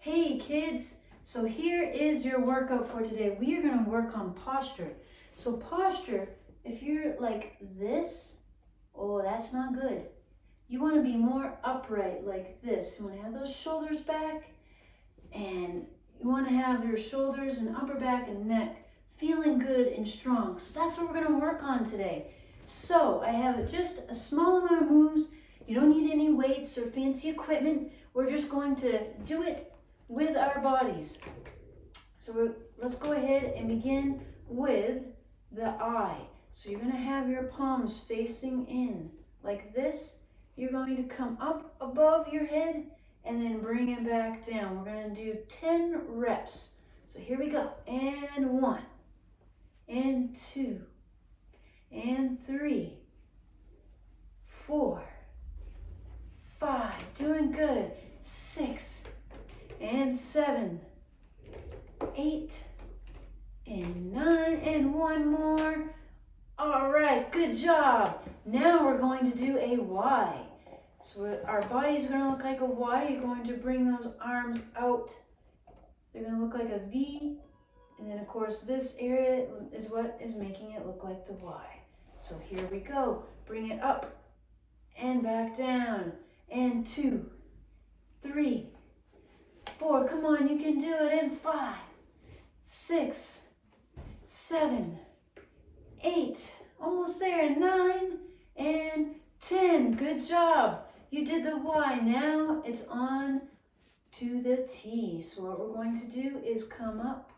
Hey kids, so here is your workout for today. We are going to work on posture. So posture, if you're like this, oh, that's not good. You want to be more upright like this. You want to have those shoulders back, and you want to have your shoulders and upper back and neck feeling good and strong. So that's what we're going to work on today. So I have just a small amount of moves. You don't need any weights or fancy equipment. We're just going to do it with our bodies. So let's go ahead and begin with the eye. So you're going to have your palms facing in like this. You're going to come up above your head and then bring it back down. We're going to do 10 reps. So here we go. And 1, and 2, and 3, 4, 5. Doing good. 6, and 7, 8, and 9, and one more. All right, good job. Now we're going to do a Y. So our body is going to look like a Y. You're going to bring those arms out. They're going to look like a V. And then, of course, this area is what is making it look like the Y. So here we go. Bring it up and back down. And 2, 3, 4, come on, you can do it. And 5, 6, 7, 8, almost there. 9 and 10. Good job. You did the Y. Now it's on to the T. So what we're going to do is come up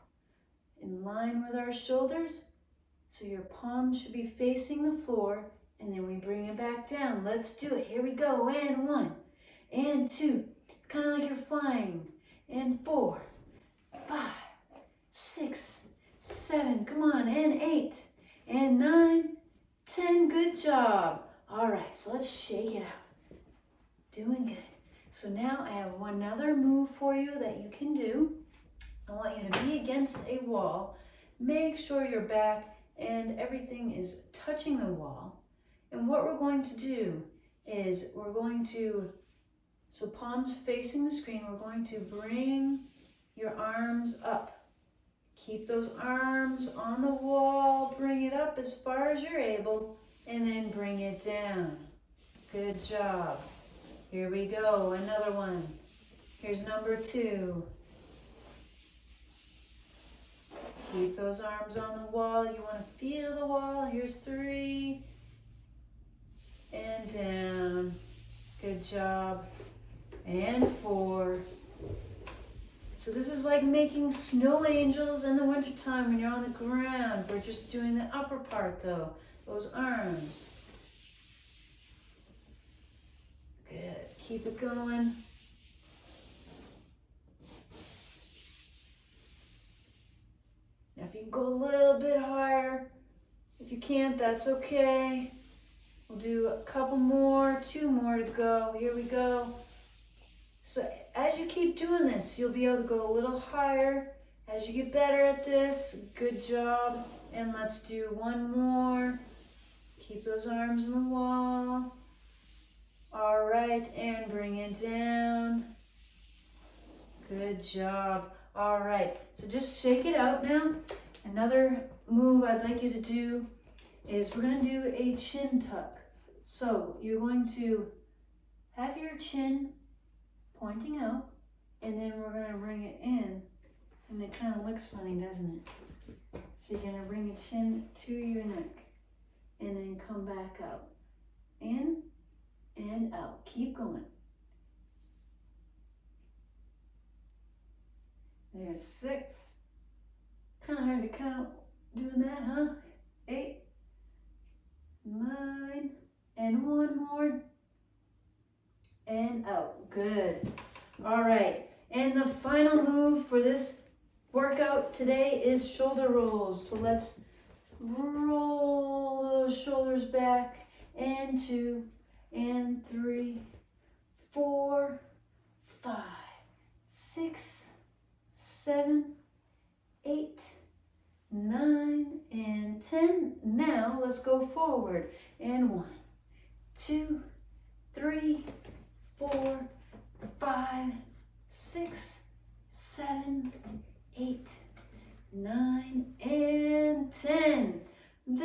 in line with our shoulders. So your palms should be facing the floor, and then we bring it back down. Let's do it. Here we go. And 1, and 2. It's kind of like you're flying. And 4, 5, 6, 7, come on, and 8, and 9, 10, good job. All right, so let's shake it out. Doing good. So now I have another move for you that you can do. I want you to be against a wall. Make sure your back and everything is touching the wall. And what we're going to do is so palms facing the screen, we're going to bring your arms up. Keep those arms on the wall, bring it up as far as you're able, and then bring it down. Good job. Here we go, another one. Here's number 2. Keep those arms on the wall. You want to feel the wall. Here's 3, and down. Good job. And 4. So this is like making snow angels in the wintertime when you're on the ground. We're just doing the upper part though, those arms. Good, keep it going. Now if you can go a little bit higher, if you can't, that's okay. We'll do a couple more, 2 more to go. Here we go. So as you keep doing this, you'll be able to go a little higher. As you get better at this, good job. And let's do 1 more. Keep those arms on the wall. All right, and bring it down. Good job. All right, so just shake it out now. Another move I'd like you to do is we're gonna do a chin tuck. So you're going to have your chin pointing out, and then we're going to bring it in, and it kind of looks funny, doesn't it? So you're going to bring your chin to your neck, and then come back out. In and out. Keep going. There's 6. Kind of hard to count doing that, huh? 8, 9, and 1 more. And out. Good. All right. And the final move for this workout today is shoulder rolls. So let's roll those shoulders back. And 2, and 3, 4, 5, 6, 7, 8, 9, and 10. Now let's go forward. And 1, 2, 3, 4, 5, 6,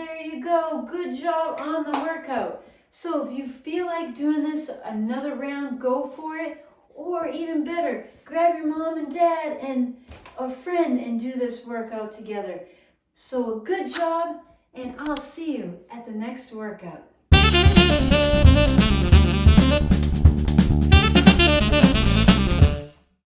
there you go. Good job on the workout. So if you feel like doing this another round, go for it. Or even better, grab your mom and dad and a friend and do this workout together. So a good job, and I'll see you at the next workout.